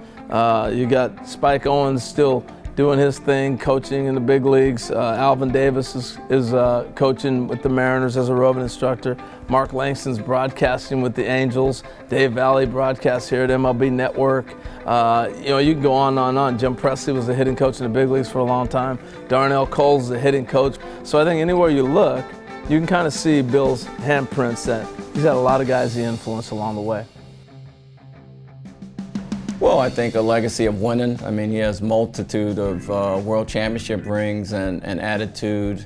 you got Spike Owens still doing his thing, coaching in the big leagues. Alvin Davis is coaching with the Mariners as a roving instructor. Mark Langston's broadcasting with the Angels. Dave Valley broadcasts here at MLB Network. You know, you can go on and on. Jim Presley was the hitting coach in the big leagues for a long time. Darnell Cole's the hitting coach. So I think anywhere you look, you can kind of see Bill's handprints that he's had a lot of guys he influenced along the way.
Well, I think a legacy of winning. I mean, he has multitude of world championship rings and attitude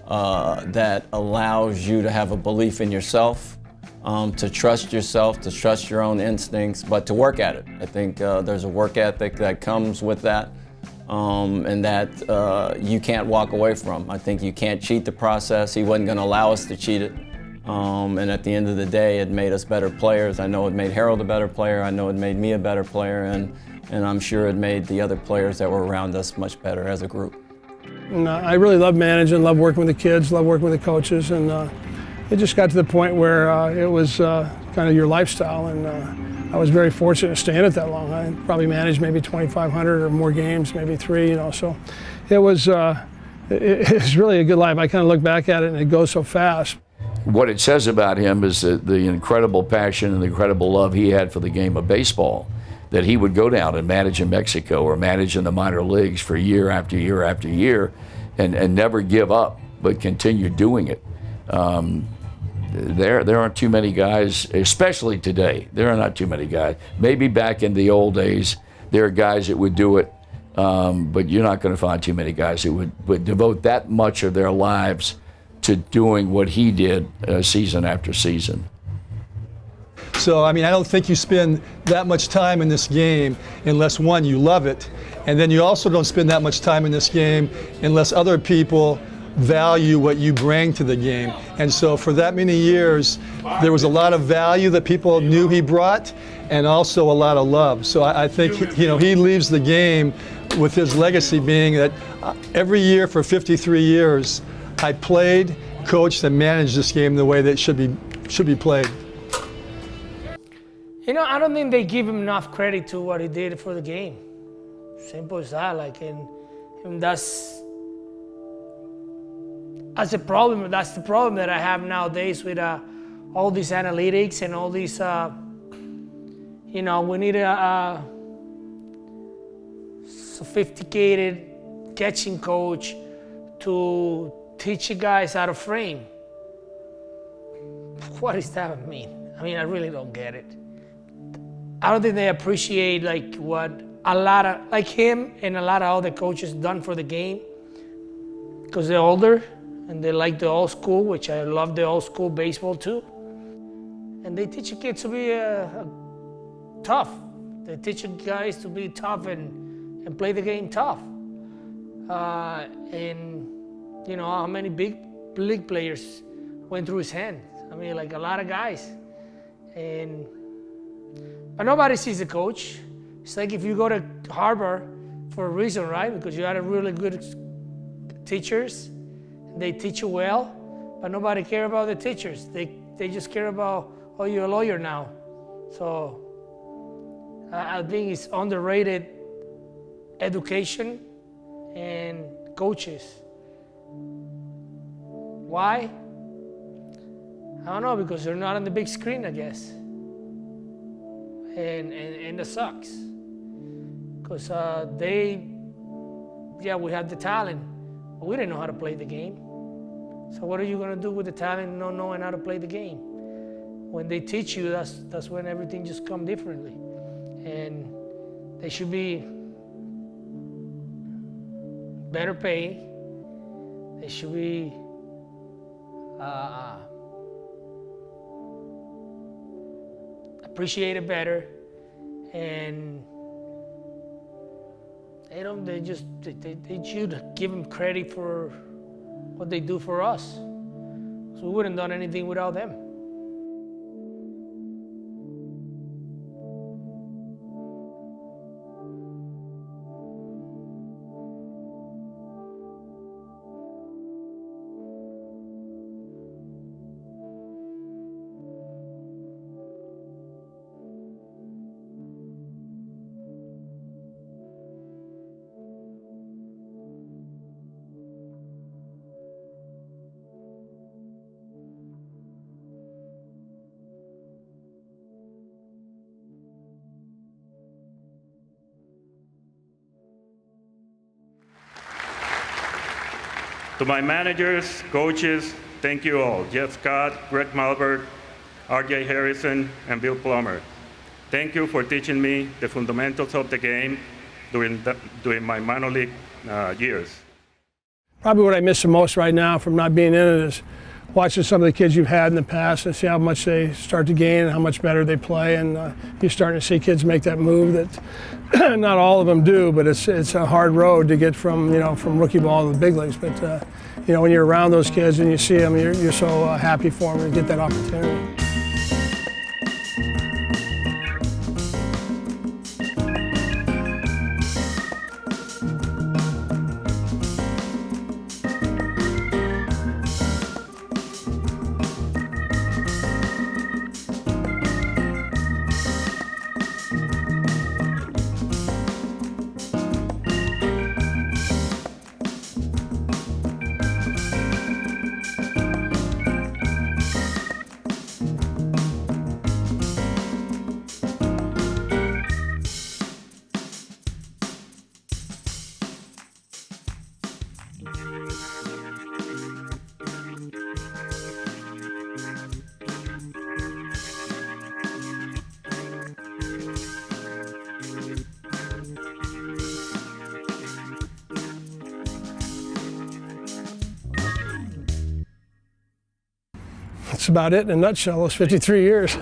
that allows you to have a belief in yourself, to trust yourself, to trust your own instincts, but to work at it. I think there's a work ethic that comes with that, and that you can't walk away from. I think you can't cheat the process. He wasn't going to allow us to cheat it. And at the end of the day, it made us better players. I know it made Harold a better player. I know it made me a better player. And I'm sure it made the other players that were around us much better as a group.
And, I really love managing, love working with the kids, love working with the coaches. And it just got to the point where it was kind of your lifestyle. And I was very fortunate to stay in it that long. I probably managed maybe 2,500 or more games, maybe 3, you know. So it was really a good life. I kind of look back at it and it goes so fast.
What it says about him is the incredible passion and the incredible love he had for the game of baseball, that he would go down and manage in Mexico or manage in the minor leagues for year after year after year and never give up, but continue doing it. There aren't too many guys, especially today, there are not too many guys. Maybe back in the old days, there are guys that would do it, but you're not going to find too many guys that would devote that much of their lives to doing what he did season after season.
So, I mean, I don't think you spend that much time in this game unless, one, you love it, And then you also don't spend that much time in this game unless other people value what you bring to the game. And so for that many years, there was a lot of value that people knew he brought, and also a lot of love. So I think he leaves the game with his legacy being that every year for 53 years, I played, coached, and managed this game the way that it should be played.
I don't think they give him enough credit to what he did for the game. Simple as that. And that's the problem. That's the problem that I have nowadays with all these analytics and all these. We need a sophisticated catching coach to teach you guys how to frame. What does that mean? I really don't get it. I don't think they appreciate what a lot of him and a lot of other coaches done for the game, because they're older and they like the old school, which I love the old school baseball too. And they teach the kids to be tough. They teach you guys to be tough and play the game tough. And how many big league players went through his hand? A lot of guys. But nobody sees the coach. It's like if you go to Harvard for a reason, right? Because you had a really good teachers. They teach you well, but nobody care about the teachers. They just care about, oh, you're a lawyer now. So I think it's underrated education and coaches. Why? I don't know, because they're not on the big screen, I guess. And that sucks. Because we had the talent, but we didn't know how to play the game. So what are you going to do with the talent not knowing how to play the game? When they teach you, that's when everything just comes differently. And they should be better paid. They should be appreciated better, and they should give them credit for what they do for us. So we wouldn't have done anything without them.
To my managers, coaches, thank you all. Jeff Scott, Greg Malbert, R.J. Harrison, and Bill Plummer. Thank you for teaching me the fundamentals of the game during my minor league years.
Probably what I miss the most right now from not being in it is watching some of the kids you've had in the past and see how much they start to gain and how much better they play. And you're starting to see kids make that move that not all of them do, but it's a hard road to get from rookie ball to the big leagues. But when you're around those kids and you see them, you're so happy for them to get that opportunity. That's about it in a nutshell, those 53 years.